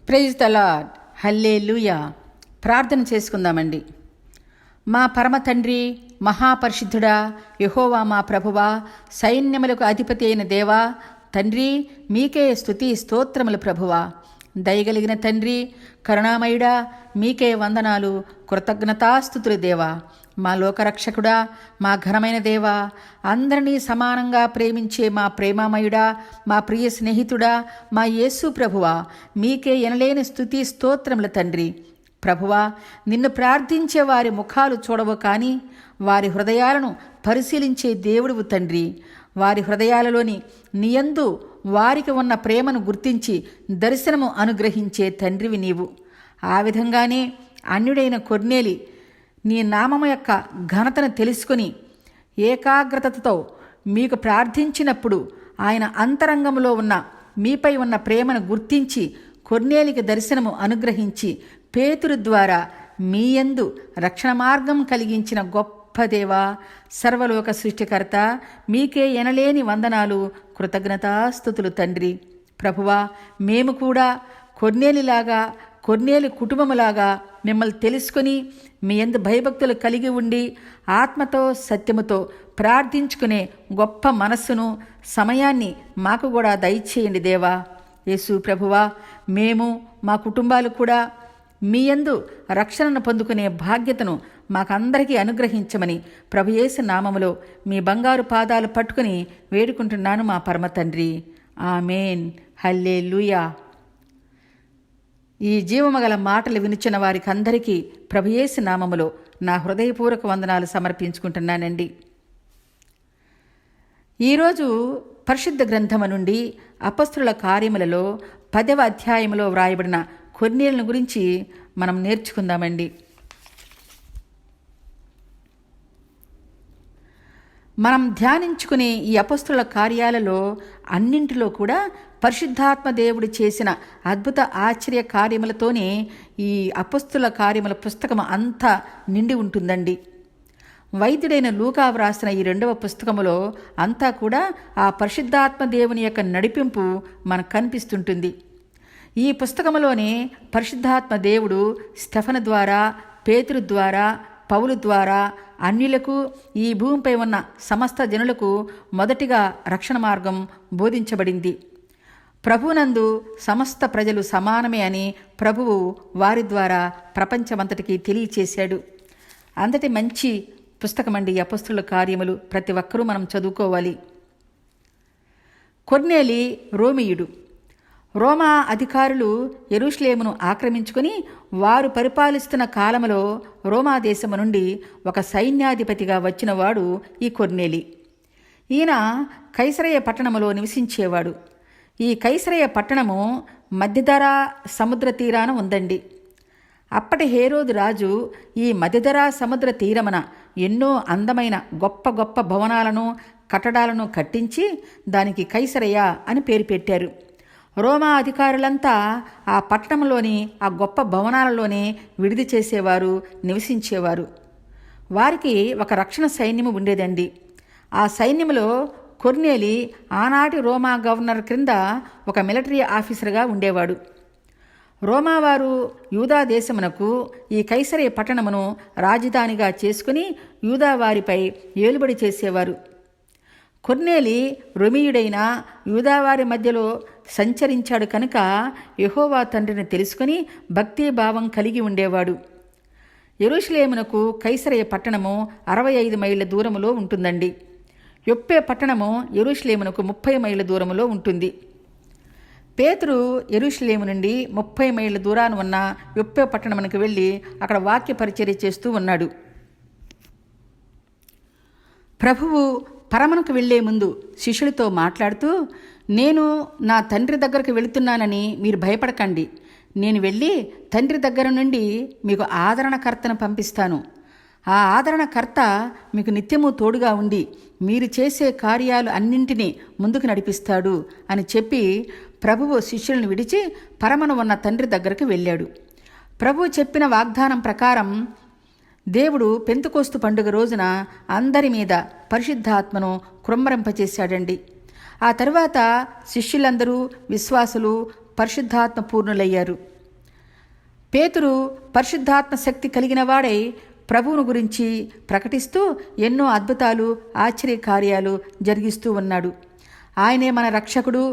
Praise the lord. హల్లెలూయా. ప్రార్థన చేసుకుందామండి. మా పరమ తండ్రి, మహాపరిశుద్ధుడా, యెహోవా మా ప్రభువా, సైన్యములకు అధిపతి అయిన దేవా, తండ్రి మీకే స్తుతి స్తోత్రములు ప్రభువా. దయగలిగిన తండ్రి, కరుణామయుడా, మీకే వందనాలు, కృతజ్ఞతాస్తుతులు దేవా. మా లోకరక్షకుడా, మా ఘనమైన దేవా, అందరినీ సమానంగా ప్రేమించే మా ప్రేమామయుడా, మా ప్రియ స్నేహితుడా, మా యేసు ప్రభువా, మీకే ఎనలేని స్తుతి స్తోత్రముల తండ్రి. ప్రభువా, నిన్ను ప్రార్థించే వారి ముఖాలు చూడవు కానీ వారి హృదయాలను పరిశీలించే దేవుడువు తండ్రి. వారి హృదయాలలోని నీయందు వారికి ఉన్న ప్రేమను గుర్తించి దర్శనము అనుగ్రహించే తండ్రివి నీవు. ఆ విధంగానే అన్యుడైన కొర్నేలి నీ నామము యొక్క ఘనతను తెలుసుకొని ఏకాగ్రతతో మీకు ప్రార్థించినప్పుడు ఆయన అంతరంగంలో ఉన్న మీపై ఉన్న ప్రేమను గుర్తించి కొర్నేలికి దర్శనము అనుగ్రహించి పేతురు ద్వారా మీయందు రక్షణ మార్గం కలిగించిన గొప్ప దేవా, సర్వలోక సృష్టికర్త, మీకే ఎనలేని వందనాలు, కృతజ్ఞతాస్తుతులు తండ్రి. ప్రభువా, మేము కూడా కొర్నేలి కుటుంబములాగా మిమ్మల్ని తెలుసుకొని మీ యందు భయభక్తులు కలిగి ఉండి ఆత్మతో సత్యముతో ప్రార్థించుకునే గొప్ప మనస్సును సమయాన్ని మాకు కూడా దయచేయండి దేవా. యేసు ప్రభువా, మేము మా కుటుంబాలు కూడా మీ యందు రక్షణను పొందుకునే బాధ్యతను మాకందరికీ అనుగ్రహించమని ప్రభు యేసు నామములో మీ బంగారు పాదాలు పట్టుకుని వేడుకుంటున్నాను మా పరమ తండ్రి. ఆమేన్. హల్లెలూయా. ఈ జీవమగల మాటలు వినుచున్న వారికి అందరికీ ప్రభు యేసు నామములో నా హృదయపూర్వక వందనాలు సమర్పించుకుంటున్నానండి. ఈరోజు పరిశుద్ధ గ్రంథము నుండి అపొస్తలుల కార్యములలో 10వ అధ్యాయములో వ్రాయబడిన కొర్నేలిని గురించి మనం నేర్చుకుందామండి. మనం ధ్యానించుకునే ఈ అపొస్తలుల కార్యాలలో అన్నింటిలో కూడా పరిశుద్ధాత్మ దేవుడు చేసిన అద్భుత ఆశ్చర్య కార్యములతోనే ఈ అపొస్తలుల కార్యముల పుస్తకం అంతా నిండి ఉంటుందండి. వైద్యుడైన లూకా వ్రాసిన ఈ 2వ పుస్తకములో అంతా కూడా ఆ పరిశుద్ధాత్మ దేవుని యొక్క నడిపింపు మనకు కనిపిస్తుంటుంది. ఈ పుస్తకములోనే పరిశుద్ధాత్మ దేవుడు స్టెఫను ద్వారా, పేతురు ద్వారా, పౌలు ద్వారా అన్యులకు, ఈ భూమిపై ఉన్న సమస్త జనులకు మొదటిగా రక్షణ మార్గం బోధించబడింది. ప్రభునందు సమస్త ప్రజలు సమానమే అని ప్రభువు వారి ద్వారా ప్రపంచమంతటికి తెలియచేశాడు. అంతటి మంచి పుస్తకమండి ఈ అపొస్తలుల కార్యములు. ప్రతి ఒక్కరూ మనం చదువుకోవాలి. కొర్నేలి రోమీయుడు. రోమా అధికారులు యెరూషలేమును ఆక్రమించుకుని వారు పరిపాలిస్తున్న కాలములో రోమా దేశము నుండి ఒక సైన్యాధిపతిగా వచ్చినవాడు ఈ కొర్నేలి. ఈయన కైసరయ పట్టణములో నివసించేవాడు. ఈ కైసరయ పట్టణము మధ్యధరా సముద్ర తీరాన ఉందండి. అప్పటి హేరోదు రాజు ఈ మధ్యధరా సముద్ర తీరమున ఎన్నో అందమైన గొప్ప గొప్ప భవనాలను, కట్టడాలను కట్టించి దానికి కైసరయ అని పేరు పెట్టారు. రోమా అధికారులంతా ఆ పట్టణంలోని ఆ గొప్ప భవనాలలోనే విడిది చేసేవారు, నివసించేవారు. వారికి ఒక రక్షణ సైన్యము ఉండేదండి. ఆ సైన్యములో కొర్నేలి ఆనాటి రోమా గవర్నర్ క్రింద ఒక మిలిటరీ ఆఫీసర్గా ఉండేవాడు. రోమావారు యూదా దేశమునకు ఈ కైసరయ పట్టణమును రాజధానిగా చేసుకుని యూదా వారిపై ఏలుబడి చేసేవారు. కొర్నేలి రోమీయుడైన యూదావారి మధ్యలో సంచరించాడు కనుక యెహోవా తండ్రిని తెలుసుకుని భక్తిభావం కలిగి ఉండేవాడు. యెరూషలేమునకు కైసరయ పట్టణము 65 మైళ్ళ దూరములో ఉంటుందండి. యొప్పే పట్టణము యెరూషలేమునకు 30 మైళ్ళ దూరములో ఉంటుంది. పేతురు యెరూషలేము నుండి 30 మైళ్ళ దూరాన ఉన్న యొప్పే పట్టణమునకు వెళ్ళి అక్కడ వాక్య పరిచర్య చేస్తూ ఉన్నాడు. ప్రభువు పరమనకు వెళ్లే ముందు శిష్యులతో మాట్లాడుతూ, నేను నా తండ్రి దగ్గరకు వెళుతున్నానని మీరు భయపడకండి. నేను వెళ్ళి తండ్రి దగ్గర నుండి మీకు ఆదరణకర్తను పంపిస్తాను. ఆ ఆదరణకర్త మీకు నిత్యము తోడుగా ఉండి మీరు చేసే కార్యాలు అన్నింటినీ ముందుకు నడిపిస్తాడు అని చెప్పి ప్రభువు శిష్యులను విడిచి పరమను ఉన్న తండ్రి దగ్గరకు వెళ్ళాడు. ప్రభువు చెప్పిన వాగ్దానం ప్రకారం దేవుడు పెంతెకోస్తు పండుగ రోజున అందరి మీద పరిశుద్ధాత్మను కృమ్మరింపచేశాడండి. ఆ తరువాత శిష్యులందరూ విశ్వాసులు పరిశుద్ధాత్మ పూర్ణులయ్యారు. పేతురు పరిశుద్ధాత్మ శక్తి కలిగిన వాడై ప్రభువును గురించి ప్రకటిస్తూ ఎన్నో అద్భుతాలు ఆశ్చర్యకార్యాలు జరిగిస్తూ ఉన్నాడు. ఆయనే మన రక్షకుడు,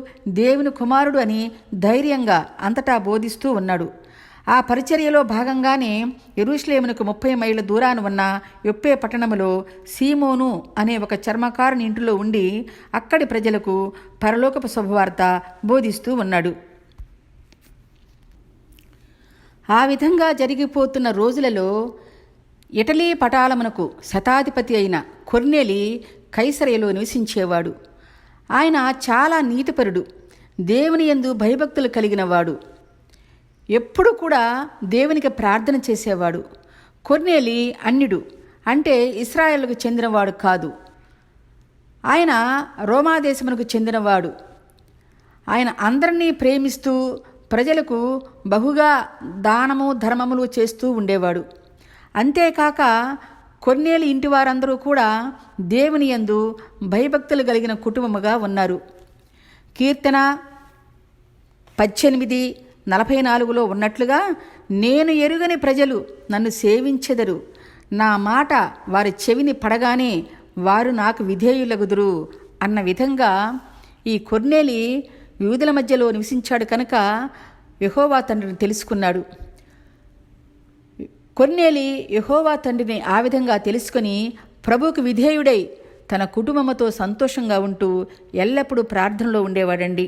దేవుని కుమారుడు అని ధైర్యంగా అంతటా బోధిస్తూ ఉన్నాడు. ఆ పరిచర్యలో భాగంగానే యెరూషలేమునకు 30 మైళ్ళ దూరాన ఉన్న యొప్పే పట్టణములో సీమోను అనే ఒక చర్మకారుని ఇంటిలో ఉండి అక్కడి ప్రజలకు పరలోకపు శుభవార్త బోధిస్తూ ఉన్నాడు. ఆ విధంగా జరిగిపోతున్న రోజులలో ఇటలీ పటాలమునకు శతాధిపతి అయిన కొర్నేలి కైసరయలో నివసించేవాడు. ఆయన చాలా నీతిపరుడు, దేవుని యందు భయభక్తులు కలిగినవాడు. ఎప్పుడు కూడా దేవునికి ప్రార్థన చేసేవాడు. కొర్నేలి అన్యుడు, అంటే ఇశ్రాయేలుకు చెందినవాడు కాదు. ఆయన రోమాదేశమునకు చెందినవాడు. ఆయన అందరినీ ప్రేమిస్తూ ప్రజలకు బహుగా దానము ధర్మములు చేస్తూ ఉండేవాడు. అంతేకాక కొర్నేలి ఇంటి వారందరూ కూడా దేవుని యందు భయభక్తులు కలిగిన కుటుంబముగా ఉన్నారు. కీర్తన 18:44 ఉన్నట్లుగా, నేను ఎరుగని ప్రజలు నన్ను సేవించెదరు, నా మాట వారి చెవిని పడగానే వారు నాకు విధేయులగుదురు అన్న విధంగా ఈ కొర్నేలి యూదుల మధ్యలో నివసించాడు కనుక యెహోవా తండ్రిని తెలుసుకున్నాడు. కొర్నేలి యెహోవా తండ్రిని ఆ విధంగా తెలుసుకొని ప్రభువుకు విధేయుడై తన కుటుంబముతో సంతోషంగా ఉంటూ ఎల్లప్పుడూ ప్రార్థనలో ఉండేవాడండి.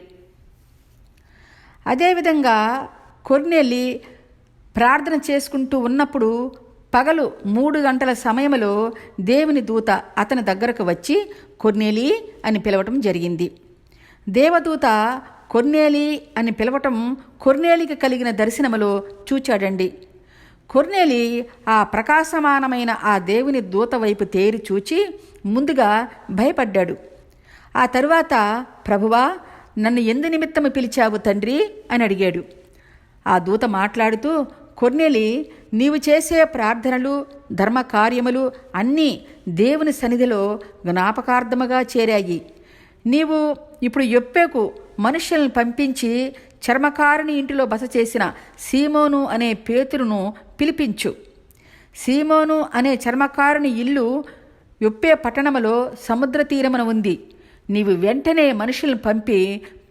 అదేవిధంగా కొర్నేలి ప్రార్థన చేసుకుంటూ ఉన్నప్పుడు పగలు 3 గంటల సమయంలో దేవుని దూత అతని దగ్గరకు వచ్చి కొర్నేలి అని పిలవటం జరిగింది. దేవదూత కొర్నేలి అని పిలవటం కొర్నేలికి కలిగిన దర్శనములో చూచాడండి. కొర్నేలి ఆ ప్రకాశమానమైన ఆ దేవుని దూత వైపు తేరి చూచి ముందుగా భయపడ్డాడు. ఆ తరువాత, ప్రభువా, నన్ను ఎందు నిమిత్తము పిలిచావు తండ్రి అని అడిగాడు. ఆ దూత మాట్లాడుతూ, కొర్నేలి, నీవు చేసే ప్రార్థనలు ధర్మకార్యములు అన్నీ దేవుని సన్నిధిలో జ్ఞాపకార్థముగా చేరాయి. నీవు ఇప్పుడు యొప్పేకు మనుష్యులను పంపించి చర్మకారుని ఇంటిలో బస చేసిన సీమోను అనే పేతురును పిలిపించు. సీమోను అనే చర్మకారుని ఇల్లు యొప్పే పట్టణములో సముద్ర తీరమున ఉంది. నీవు వెంటనే మనుషులను పంపి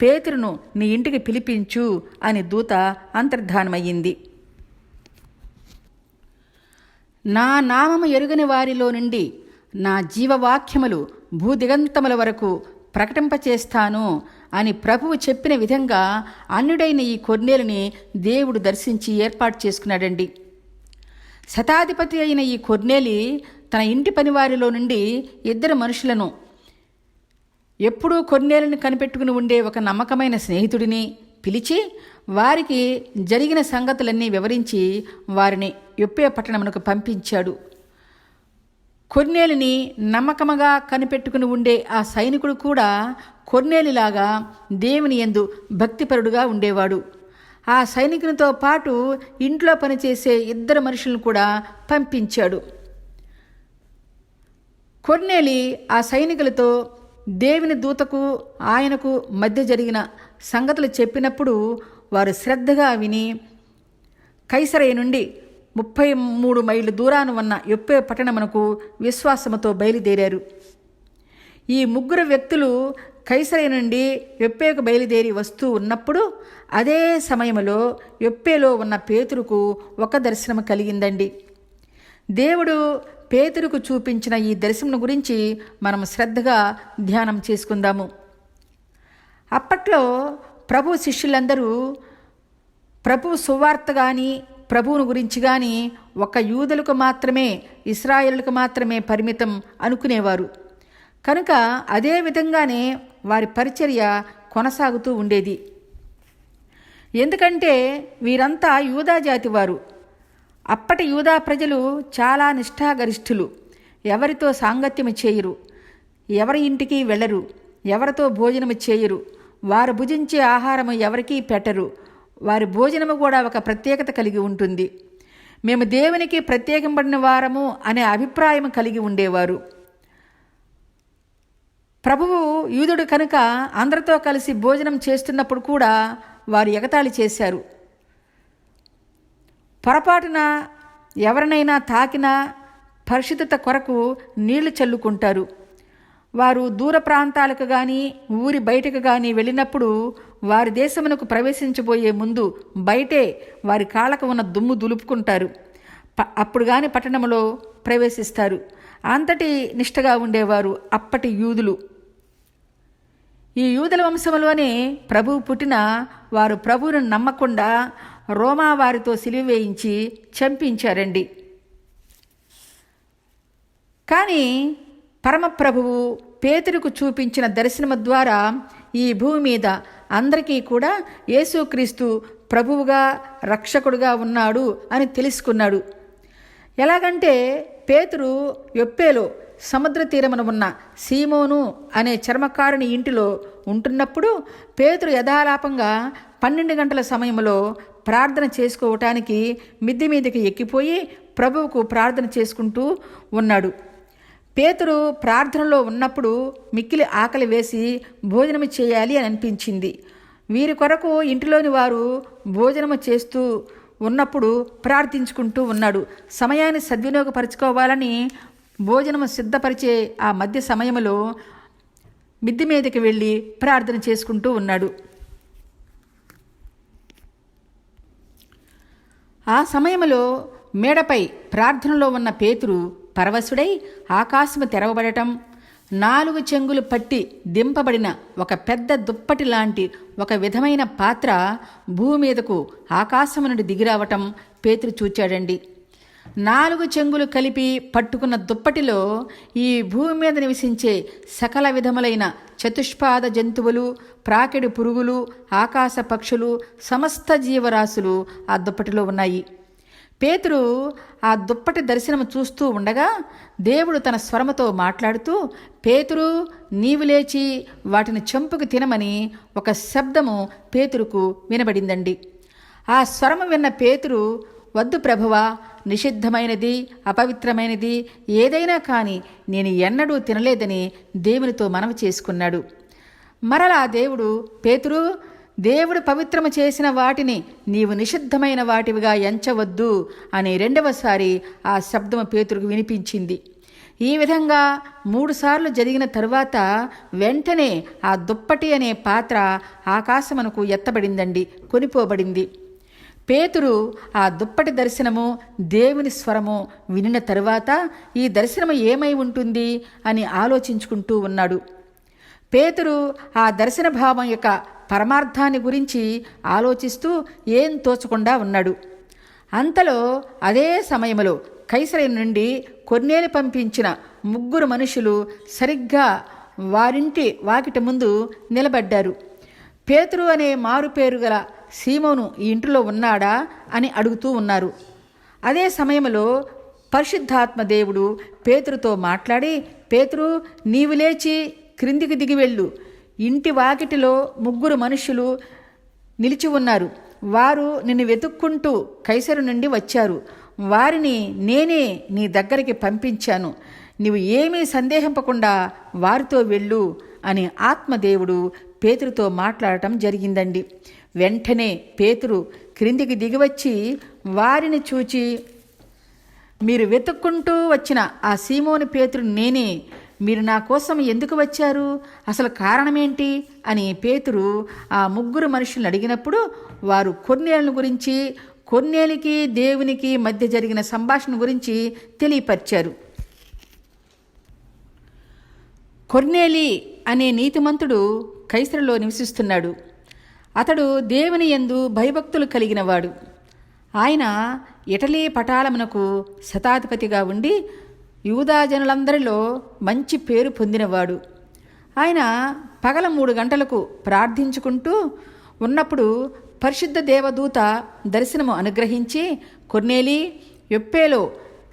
పేతురును నీ ఇంటికి పిలిపించు అని దూత అంతర్ధానమయ్యింది. నా నామము ఎరుగని వారిలో నుండి నా జీవవాక్యములు భూదిగంతముల వరకు ప్రకటింపచేస్తాను అని ప్రభువు చెప్పిన విధంగా అన్యుడైన ఈ కొర్నేలిని దేవుడు దర్శించి ఏర్పాటు చేసుకున్నాడండి. శతాధిపతి అయిన ఈ కొర్నేలి తన ఇంటి పనివారిలో నుండి 2 మనుషులను, ఎప్పుడూ కొర్నేలిని కనిపెట్టుకుని ఉండే ఒక నమ్మకమైన స్నేహితుడిని పిలిచి వారికి జరిగిన సంగతులన్నీ వివరించి వారిని యొప్పే పట్టణమునకు పంపించాడు. కొర్నేలిని నమ్మకముగా కనిపెట్టుకుని ఉండే ఆ సైనికుడు కూడా కొర్నేలిలాగా దేవుని యందు భక్తిపరుడుగా ఉండేవాడు. ఆ సైనికునితో పాటు ఇంట్లో పనిచేసే 2 మనుషులను కూడా పంపించాడు. కొర్నేలి ఆ సైనికులతో దేవుని దూతకు ఆయనకు మధ్య జరిగిన సంగతులు చెప్పినప్పుడు వారు శ్రద్ధగా విని కైసరయ నుండి 33 మైళ్ళ దూరాన ఉన్న యొప్పే పట్టణమునకు విశ్వాసముతో బయలుదేరారు. ఈ 3 వ్యక్తులు కైసరయ నుండి యొప్పేకు బయలుదేరి వస్తూ ఉన్నప్పుడు అదే సమయంలో యొప్పేలో ఉన్న పేతురుకు ఒక దర్శనం కలిగిందండి. దేవుడు పేతురుకు చూపించిన ఈ దర్శనం గురించి మనం శ్రద్ధగా ధ్యానం చేసుకుందాము. అప్పట్లో ప్రభు శిష్యులందరూ ప్రభు సువార్త కానీ ప్రభువును గురించి కానీ ఒక యూదులకు మాత్రమే, ఇశ్రాయేలులకు మాత్రమే పరిమితం అనుకునేవారు. కనుక అదే విధంగానే వారి పరిచర్య కొనసాగుతూ ఉండేది. ఎందుకంటే వీరంతా యూదా జాతి వారు. అప్పటి యూదా ప్రజలు చాలా నిష్ఠాగరిష్ఠులు. ఎవరితో సాంగత్యము చేయరు, ఎవరి ఇంటికి వెళ్ళరు, ఎవరితో భోజనము చేయరు, వారు భుజించే ఆహారము ఎవరికీ పెట్టరు. వారి భోజనము కూడా ఒక ప్రత్యేకత కలిగి ఉంటుంది. మేము దేవునికి ప్రత్యేకింపబడిన వారము అనే అభిప్రాయం కలిగి ఉండేవారు. ప్రభువు యూదుడు కనుక అందరితో కలిసి భోజనం చేస్తున్నప్పుడు కూడా వారు ఎగతాళి చేశారు. పొరపాటున ఎవరినైనా తాకినా పరిశుద్ధత కొరకు నీళ్లు చల్లుకుంటారు. వారు దూర ప్రాంతాలకు కానీ ఊరి బయటకు కానీ వెళ్ళినప్పుడు వారి దేశమునకు ప్రవేశించబోయే ముందు బయటే వారి కాళ్ళకు ఉన్న దుమ్ము దులుపుకుంటారు. అప్పుడు కానీ పట్టణంలో ప్రవేశిస్తారు. అంతటి నిష్ఠగా ఉండేవారు అప్పటి యూదులు. ఈ యూదుల వంశంలోనే ప్రభువు పుట్టిన వారు ప్రభువును నమ్మకుండా రోమా వారితో సిలువ వేయించి చంపించారండి. కానీ పరమప్రభువు పేతురుకు చూపించిన దర్శనము ద్వారా ఈ భూమి మీద అందరికీ కూడా యేసుక్రీస్తు ప్రభువుగా రక్షకుడుగా ఉన్నాడు అని తెలుసుకున్నాడు. ఎలాగంటే పేతురు యొప్పేలో సముద్ర తీరమున ఉన్న సీమోను అనే చర్మకారుని ఇంటిలో ఉంటున్నప్పుడు పేతురు యథాలాపంగా 12 గంటల సమయంలో ప్రార్థన చేసుకోవటానికి మిద్దె మీదకి ఎక్కిపోయి ప్రభువుకు ప్రార్థన చేసుకుంటూ ఉన్నాడు. పేతురు ప్రార్థనలో ఉన్నప్పుడు మిక్కిలి ఆకలి వేసి భోజనము చేయాలి అని అనిపించింది. వీరి కొరకు ఇంటిలోని వారు భోజనము చేస్తూ ఉన్నప్పుడు ప్రార్థించుకుంటూ ఉన్నాడు. సమయాన్ని సద్వినియోగపరచుకోవాలని భోజనము సిద్ధపరిచే ఆ మధ్య సమయంలో మిద్దె మీదకి వెళ్ళి ప్రార్థన చేసుకుంటూ ఉన్నాడు. ఆ సమయంలో మేడపై ప్రార్థనలో ఉన్న పేతురు పరవశుడై ఆకాశము తెరవబడటం, 4 చెంగులు పట్టి దింపబడిన ఒక పెద్ద దుప్పటి లాంటి ఒక విధమైన పాత్ర భూమి మీదకు ఆకాశము నుండి దిగిరావటం పేతురు చూచాడండి. 4 చెంగులు కలిపి పట్టుకున్న దుప్పటిలో ఈ భూమి మీద నివసించే సకల విధములైన చతుష్పాద జంతువులు, ప్రాకెడు పురుగులు, ఆకాశ పక్షులు, సమస్త జీవరాశులు ఆ దుప్పటిలో ఉన్నాయి. పేతురు ఆ దుప్పటి దర్శనము చూస్తూ ఉండగా దేవుడు తన స్వరముతో మాట్లాడుతూ, పేతురు, నీవు లేచి వాటిని చంపుకు తినమని ఒక శబ్దము పేతురుకు వినబడిందండి. ఆ స్వరము విన్న పేతురు, వద్దు ప్రభువా, నిషిద్ధమైనది అపవిత్రమైనది ఏదైనా కానీ నేను ఎన్నడూ తినలేదని దేవునితో మనవి చేసుకున్నాడు. మరలా దేవుడు, పేతురు, దేవుడు పవిత్రము చేసిన వాటిని నీవు నిషిద్ధమైన వాటివిగా ఎంచవద్దు అని 2వసారి ఆ శబ్దము పేతురుకు వినిపించింది. ఈ విధంగా 3 సార్లు జరిగిన తరువాత వెంటనే ఆ దుప్పటి అనే పాత్ర ఆకాశమునకు ఎత్తబడిందండి, కొనిపోబడింది. పేతురు ఆ దుప్పటి దర్శనము, దేవుని స్వరము వినిన తరువాత ఈ దర్శనము ఏమై ఉంటుంది అని ఆలోచించుకుంటూ ఉన్నాడు. పేతురు ఆ దర్శన భావం యొక్క పరమార్థాన్ని గురించి ఆలోచిస్తూ ఏం తోచకుండా ఉన్నాడు. అంతలో అదే సమయంలో కైసరయ నుండి కొర్నేలి పంపించిన 3 మనుషులు సరిగ్గా వారింటి వాకిట ముందు నిలబడ్డారు. పేతురు అనే మారుపేరు గల సీమోను ఈ ఇంటిలో ఉన్నాడా అని అడుగుతూ ఉన్నారు. అదే సమయంలో పరిశుద్ధాత్మ దేవుడు పేతురుతో మాట్లాడి, పేతురు, నీవు లేచి క్రిందికి దిగి వెళ్ళు. ఇంటి వాకిటిలో 3 మనుషులు నిలిచి ఉన్నారు. వారు నిన్ను వెతుక్కుంటూ కైసరు నుండి వచ్చారు. వారిని నేనే నీ దగ్గరికి పంపించాను. నీవు ఏమీ సందేహింపకుండా వారితో వెళ్ళు అని ఆత్మదేవుడు పేతురుతో మాట్లాడటం జరిగిందండి. వెంటనే పేతురు క్రిందికి దిగివచ్చి వారిని చూచి, మీరు వెతుక్కుంటూ వచ్చిన ఆ సీమోను పేతురు నేనే. మీరు నా కోసం ఎందుకు వచ్చారు? అసలు కారణమేంటి అని పేతురు ఆ 3 మనుషులను అడిగినప్పుడు వారు కొర్నేలును గురించి, కొర్నేలికి దేవునికి మధ్య జరిగిన సంభాషణ గురించి తెలియపరిచారు. కొర్నేలి అనే నీతిమంతుడు కైసరులో నివసిస్తున్నాడు. అతడు దేవుని యందు భయభక్తులు కలిగినవాడు. ఆయన ఇటలీ పటాలమునకు శతాధిపతిగా ఉండి యూదాజనులందరిలో మంచి పేరు పొందినవాడు. ఆయన పగల 3 గంటలకు ప్రార్థించుకుంటూ ఉన్నప్పుడు పరిశుద్ధ దేవదూత దర్శనము అనుగ్రహించి, కొర్నేలి, యొప్పేలో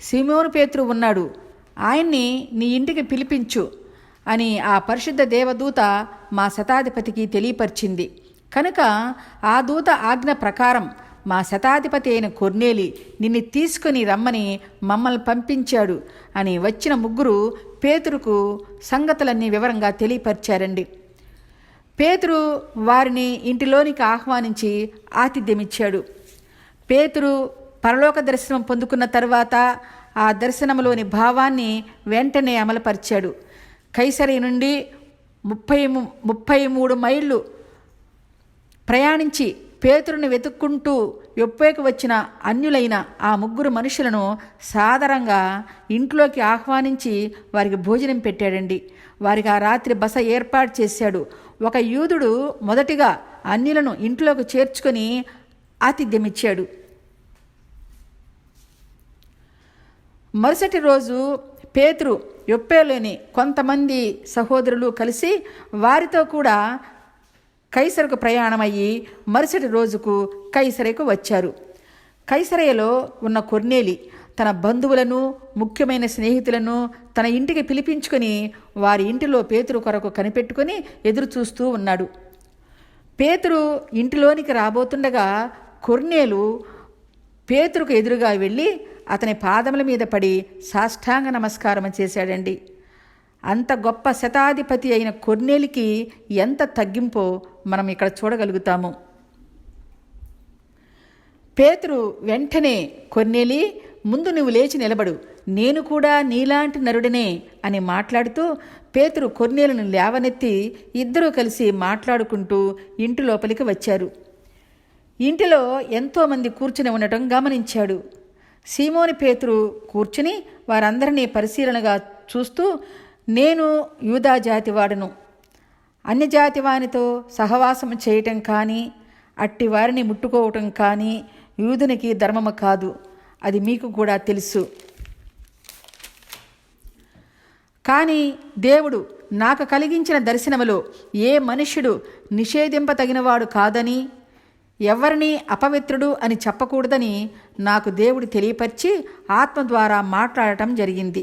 సీమోను పేతురు ఉన్నాడు, ఆయన్ని నీ ఇంటికి పిలిపించు అని ఆ పరిశుద్ధ దేవదూత మా శతాధిపతికి తెలియపరిచింది. కనుక ఆ దూత ఆజ్ఞ ప్రకారం మా శతాధిపతి అయిన కొర్నేలి నిన్ను తీసుకుని రమ్మని మమ్మల్ని పంపించాడు అని వచ్చిన 3 పేతురుకు సంగతులన్నీ వివరంగా తెలియపరిచారండి. పేతురు వారిని ఇంటిలోనికి ఆహ్వానించి ఆతిథ్యమిచ్చాడు. పేతురు పరలోక దర్శనం పొందుకున్న తర్వాత ఆ దర్శనంలోని భావాన్ని వెంటనే అమలుపరిచాడు. కైసరి నుండి 33 మైళ్ళు ప్రయాణించి పేతురుని వెతుక్కుంటూ యొప్పేకి వచ్చిన అన్యులైన ఆ 3 మనుషులను సాదరంగా ఇంట్లోకి ఆహ్వానించి వారికి భోజనం పెట్టాడండి. వారికి ఆ రాత్రి బస ఏర్పాటు చేశాడు. ఒక యూదుడు మొదటిగా అన్యులను ఇంట్లోకి చేర్చుకొని ఆతిథ్యమిచ్చాడు. మరుసటి రోజు పేతురు యొప్పేలోని కొంతమంది సహోదరులు కలిసి వారితో కూడా కైసరకు ప్రయాణమయ్యి మరుసటి రోజుకు కైసరకు వచ్చారు. కైసరయలో ఉన్న కొర్నేలి తన బంధువులను ముఖ్యమైన స్నేహితులను తన ఇంటికి పిలిపించుకొని వారి ఇంటిలో పేతురు కొరకు కనిపెట్టుకొని ఎదురు చూస్తూ ఉన్నాడు. పేతురు ఇంటిలోనికి రాబోతుండగా కొర్నేలు పేతురుకు ఎదురుగా వెళ్ళి అతని పాదముల మీద పడి సాష్టాంగ నమస్కారం చేశాడండి. అంత గొప్ప శతాధిపతి అయిన కొర్నేలికి ఎంత తగ్గింపో మనం ఇక్కడ చూడగలుగుతాము. పేతురు వెంటనే, కొర్నేలి, ముందు నువ్వు లేచి నిలబడు, నేను కూడా నీలాంటి నరుడినే అని మాట్లాడుతూ పేతురు కొర్నేలును లేవనెత్తి ఇద్దరూ కలిసి మాట్లాడుకుంటూ ఇంటి లోపలికి వచ్చారు. ఇంటిలో ఎంతోమంది కూర్చుని ఉండటం గమనించాడు. సీమోని పేతురు కూర్చుని వారందరినీ పరిశీలనగా చూస్తూ, నేను యూదా జాతివాడను, అన్యజాతి వానితో సహవాసం చేయటం కానీ అట్టి వారిని ముట్టుకోవటం కానీ యూదునికి ధర్మము కాదు, అది మీకు కూడా తెలుసు. కానీ దేవుడు నాకు కలిగించిన దర్శనములో ఏ మనుష్యుడు నిషేధింపతగినవాడు కాదని, ఎవరిని అపవిత్రుడు అని చెప్పకూడదని నాకు దేవుడు తెలియపరిచి ఆత్మ ద్వారా మాట్లాడటం జరిగింది.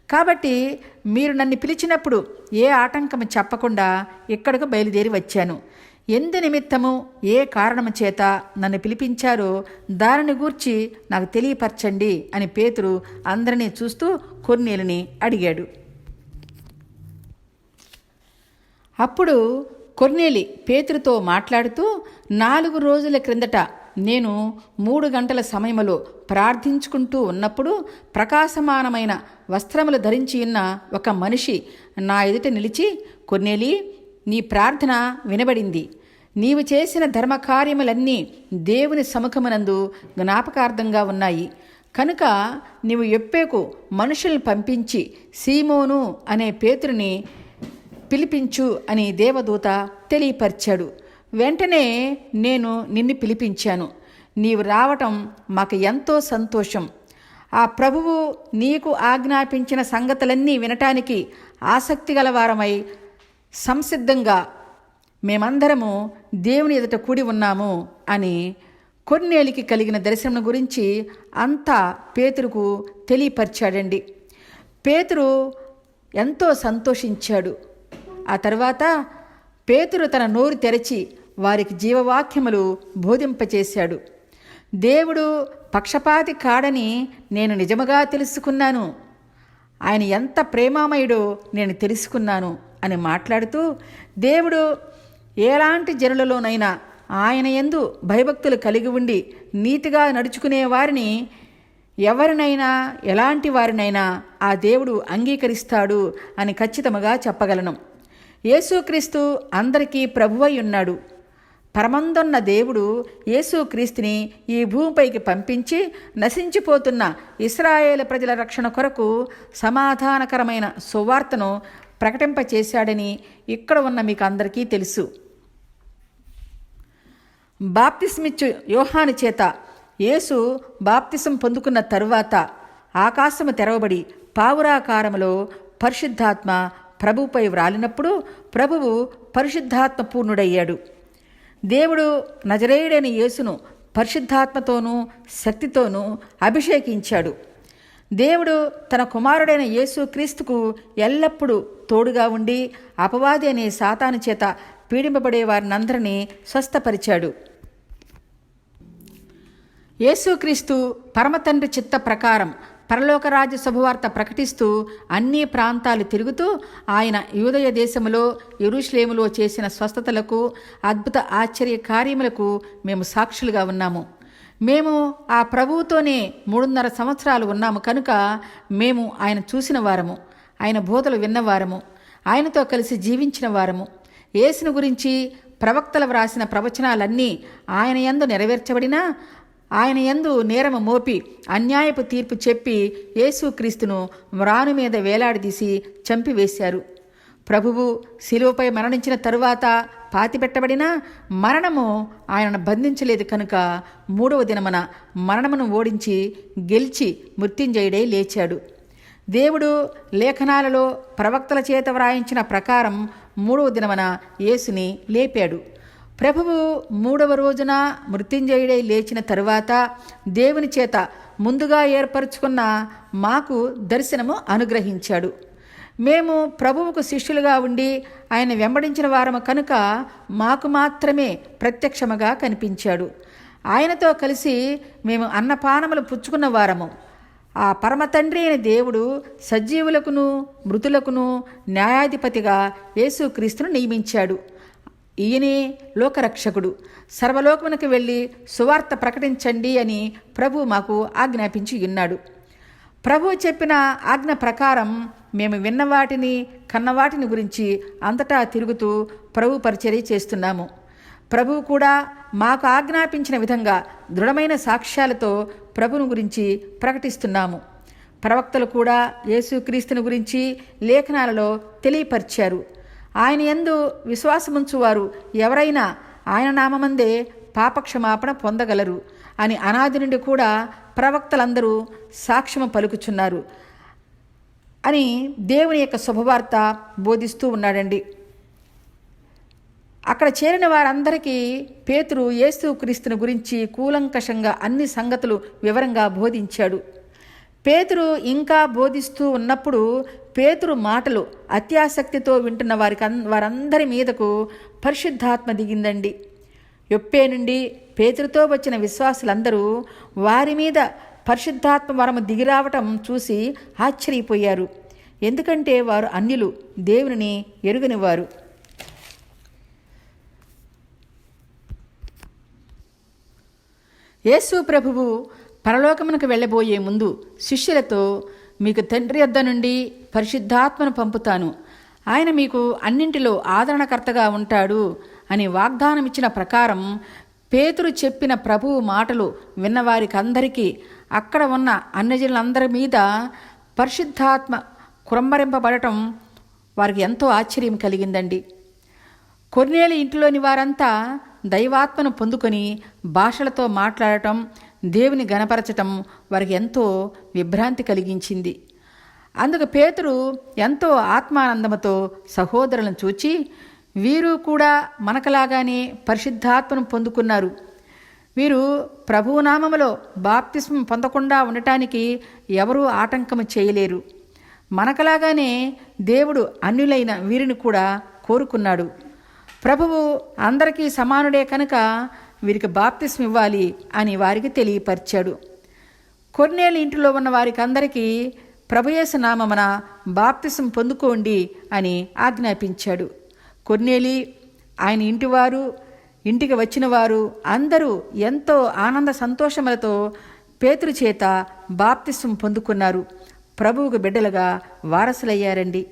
కాబట్టి మీరు నన్ను పిలిచినప్పుడు ఏ ఆటంకము చెప్పకుండా ఇక్కడకు బయలుదేరి వచ్చాను. ఎందు నిమిత్తము ఏ కారణము చేత నన్ను పిలిపించారో దానిని గూర్చి నాకు తెలియపరచండి అని పేతురు అందరినీ చూస్తూ కొర్నేలుని అడిగాడు. అప్పుడు కొర్నేలి పేతురుతో మాట్లాడుతూ, 4 రోజుల క్రిందట నేను 3 గంటల సమయములో ప్రార్థించుకుంటూ ఉన్నప్పుడు ప్రకాశమానమైన వస్త్రములు ధరించి ఉన్న ఒక మనిషి నా ఎదుట నిలిచి, కొర్నేలి, నీ ప్రార్థన వినబడింది. నీవు చేసిన ధర్మకార్యములన్నీ దేవుని సముఖమునందు జ్ఞాపకార్థంగా ఉన్నాయి. కనుక నీవు యొప్పేకు మనుషుల్ని పంపించి సీమోను అనే పేతురుని పిలిపించు అని దేవదూత తెలియపరిచాడు. వెంటనే నేను నిన్ను పిలిపించాను. నీవు రావటం మాకు ఎంతో సంతోషం. ఆ ప్రభువు నీకు ఆజ్ఞాపించిన సంగతులన్నీ వినటానికి ఆసక్తి గలవారమై సంసిద్ధంగా మేమందరము దేవుని ఎదుట కూడి ఉన్నాము అని కొర్నేలికి కలిగిన దర్శనం గురించి అంతా పేతురుకు తెలియపరిచాడండి. పేతురు ఎంతో సంతోషించాడు. ఆ తర్వాత పేతురు తన నోరు తెరచి వారికి జీవవాక్యములు బోధింపచేశాడు. దేవుడు పక్షపాతి కాడని నేను నిజముగా తెలుసుకున్నాను. ఆయన ఎంత ప్రేమామయుడో నేను తెలుసుకున్నాను అని మాట్లాడుతూ, దేవుడు ఎలాంటి జనులలోనైనా ఆయన యందు భయభక్తులు కలిగి ఉండి నీతిగా నడుచుకునే వారిని, ఎవరినైనా ఎలాంటి వారినైనా ఆ దేవుడు అంగీకరిస్తాడు అని ఖచ్చితంగా చెప్పగలను. యేసుక్రీస్తు అందరికీ ప్రభువై ఉన్నాడు. పరమందున్న దేవుడు యేసుక్రీస్తుని ఈ భూమిపైకి పంపించి నశించిపోతున్న ఇశ్రాయేలు ప్రజల రక్షణ కొరకు సమాధానకరమైన సువార్తను ప్రకటింపచేశాడని ఇక్కడ ఉన్న మీకు అందరికీ తెలుసు. బాప్తిస్మిచ్చు యోహాను చేత యేసు బాప్తిసం పొందుకున్న తరువాత ఆకాశము తెరవబడి పావురాకారములో పరిశుద్ధాత్మ ప్రభువుపై వ్రాలినప్పుడు ప్రభువు పరిశుద్ధాత్మ పూర్ణుడయ్యాడు. దేవుడు నజరేయుడైన యేసును పరిశుద్ధాత్మతోనూ శక్తితోనూ అభిషేకించాడు. దేవుడు తన కుమారుడైన యేసుక్రీస్తుకు ఎల్లప్పుడూ తోడుగా ఉండి అపవాది అనే సాతాను చేత పీడింపబడే వారినందరినీ స్వస్థపరిచాడు. యేసుక్రీస్తు పరమతండ్రి చిత్త ప్రకారం పరలోకరాజ్య శుభవార్త ప్రకటిస్తూ అన్ని ప్రాంతాలు తిరుగుతూ ఆయన యూదయ దేశములో యెరూషలేములో చేసిన స్వస్థతలకు, అద్భుత ఆశ్చర్య కార్యములకు మేము సాక్షులుగా ఉన్నాము. మేము ఆ ప్రభువుతోనే 3.5 సంవత్సరాలు ఉన్నాము కనుక మేము ఆయన చూసిన వారము, ఆయన బోధలు విన్నవారము, ఆయనతో కలిసి జీవించిన వారము. యేసును గురించి ప్రవక్తలు వ్రాసిన ప్రవచనాలన్నీ ఆయన యందు నెరవేర్చబడినా ఆయన యందు నేరము మోపి అన్యాయపు తీర్పు చెప్పి యేసుక్రీస్తును మ్రాను మీద వేలాడదీసి చంపివేశారు. ప్రభువు శిలువపై మరణించిన తరువాత పాతిపెట్టబడిన మరణము ఆయనను బంధించలేదు కనుక 3వ దినమున మరణమును ఓడించి గెలిచి మృత్యుంజయుడై లేచాడు. దేవుడు లేఖనాలలో ప్రవక్తల చేత వ్రాయించిన ప్రకారం 3వ దినమున యేసుని లేపాడు. ప్రభువు 3వ రోజున మృత్యుంజయుడై లేచిన తరువాత దేవుని చేత ముందుగా ఏర్పరచుకున్న మాకు దర్శనము అనుగ్రహించాడు. మేము ప్రభువుకు శిష్యులుగా ఉండి ఆయన వెంబడించిన వారము కనుక మాకు మాత్రమే ప్రత్యక్షముగా కనిపించాడు. ఆయనతో కలిసి మేము అన్నపానములు పుచ్చుకున్న వారము. ఆ పరమతండ్రి అయిన దేవుడు సజీవులకును మృతులకును న్యాయాధిపతిగా యేసుక్రీస్తును నియమించాడు. ఈయనే లోకరక్షకుడు. సర్వలోకమునకు వెళ్ళి సువార్త ప్రకటించండి అని ప్రభు మాకు ఆజ్ఞాపించి ఉన్నాడు. ప్రభువు చెప్పిన ఆజ్ఞ ప్రకారం మేము విన్నవాటిని కన్నవాటిని గురించి అంతటా తిరుగుతూ ప్రభు పరిచర్య చేస్తున్నాము. ప్రభువు కూడా మాకు ఆజ్ఞాపించిన విధంగా దృఢమైన సాక్ష్యాలతో ప్రభువును గురించి ప్రకటిస్తున్నాము. ప్రవక్తలు కూడా యేసుక్రీస్తుని గురించి లేఖనాలలో తెలియపరిచారు. ఆయన యందు విశ్వాసముంచువారు ఎవరైనా ఆయన నామమందే పాపక్షమాపణ పొందగలరు అని అనాది నుండి కూడా ప్రవక్తలందరూ సాక్ష్యము పలుకుచున్నారు అని దేవుని యొక్క శుభవార్త బోధిస్తూ ఉన్నాడండి. అక్కడ చేరిన వారందరికీ పేతురు యేసుక్రీస్తుని గురించి కూలంకషంగా అన్ని సంగతులు వివరంగా బోధించాడు. పేతురు ఇంకా బోధిస్తూ ఉన్నప్పుడు పేతురు మాటలు అత్యాసక్తితో వింటున్న వారందరి మీదకు పరిశుద్ధాత్మ దిగిందండి. యొప్పే నుండి పేతురుతో వచ్చిన విశ్వాసులందరూ వారి మీద పరిశుద్ధాత్మ వరము దిగిరావటం చూసి ఆశ్చర్యపోయారు. ఎందుకంటే వారు అన్యులు, దేవునిని ఎరుగనివారు. యేసు ప్రభువు పరలోకమునకు వెళ్ళబోయే ముందు శిష్యులతో, మీకు తండ్రి యొద్ద నుండి పరిశుద్ధాత్మను పంపుతాను, ఆయన మీకు అన్నింటిలో ఆదరణకర్తగా ఉంటాడు అని వాగ్దానం ఇచ్చిన ప్రకారం పేతురు చెప్పిన ప్రభువు మాటలు విన్నవారికందరికీ అక్కడ ఉన్న అన్యజనులందరి మీద పరిశుద్ధాత్మ కురంబరింపబడటం వారికి ఎంతో ఆశ్చర్యం కలిగిందండి. కొర్నేలి ఇంటిలోని వారంతా దైవాత్మను పొందుకొని భాషలతో మాట్లాడటం, దేవుని గణపరచటం వారికి ఎంతో విభ్రాంతి కలిగించింది. అందుకు పేతురు ఎంతో ఆత్మానందముతో సహోదరులను చూచి, వీరు కూడా మనకలాగానే పరిశుద్ధాత్మను పొందుకున్నారు. వీరు ప్రభునామములో బాప్తిస్మం పొందకుండా ఉండటానికి ఎవరూ ఆటంకము చేయలేరు. మనకలాగానే దేవుడు అన్యులైన వీరిని కూడా కోరుకున్నాడు. ప్రభువు అందరికీ సమానుడే కనుక వీరికి బాప్తిస్మం ఇవ్వాలి అని వారికి తెలియపరిచాడు. కొర్నేలి ఇంటిలో ఉన్న వారికి అందరికీ ప్రభుయేసు నామమున బాప్తిస్మం పొందుకోండి అని ఆజ్ఞాపించాడు. కొర్నేలి, ఆయన ఇంటివారు, ఇంటికి వచ్చిన వారు అందరూ ఎంతో ఆనంద సంతోషములతో పేతురు చేత బాప్తిస్మం పొందుకున్నారు. ప్రభువుకు బిడ్డలుగా వారసులయ్యారండి.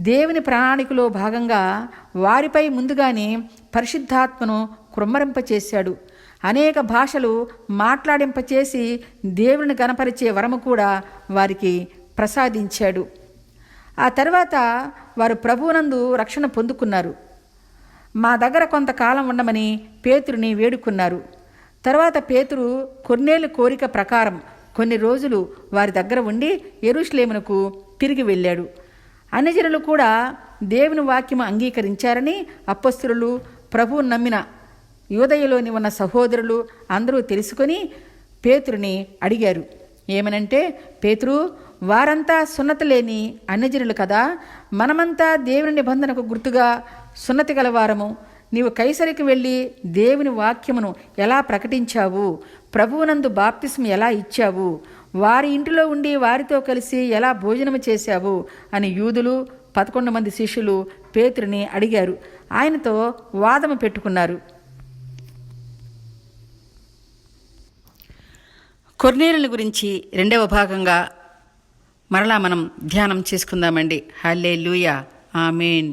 దేవుని ప్రణాళికలో భాగంగా వారిపై ముందుగానే పరిశుద్ధాత్మను కృమ్మరింపచేశాడు. అనేక భాషలు మాట్లాడింపచేసి దేవుని గణపరిచే వరము కూడా వారికి ప్రసాదించాడు. ఆ తర్వాత వారు ప్రభువునందు రక్షణ పొందుకున్నారు. మా దగ్గర కొంతకాలం ఉండమని పేతురుని వేడుకున్నారు. తర్వాత పేతురు కొర్నేలు కోరిక ప్రకారం కొన్ని రోజులు వారి దగ్గర ఉండి యెరూషలేమునకు తిరిగి వెళ్ళాడు. అన్యజనులు కూడా దేవుని వాక్యము అంగీకరించారని అపొస్తలులు, ప్రభువును నమ్మిన యూదయలోని ఉన్న సహోదరులు అందరూ తెలుసుకొని పేతురుని అడిగారు. ఏమనంటే, పేతురు, వారంతా సున్నతి లేని అన్యజనులు కదా, మనమంతా దేవుని నిబంధనకు గుర్తుగా సున్నతి గలవారము. నీవు కైసరికి వెళ్ళి దేవుని వాక్యమును ఎలా ప్రకటించావు, ప్రభువునందు బాప్తిస్మం ఎలా ఇచ్చావు, వారి ఇంటిలో ఉండి వారితో కలిసి ఎలా భోజనము చేశావు అని యూదులు 11 మంది శిష్యులు పేతురుని అడిగారు. ఆయనతో వాదము పెట్టుకున్నారు. కొర్నేలుని గురించి 2వ భాగంగా మరలా మనం ధ్యానం చేసుకుందామండి. హల్లెలూయా, ఆమేన్.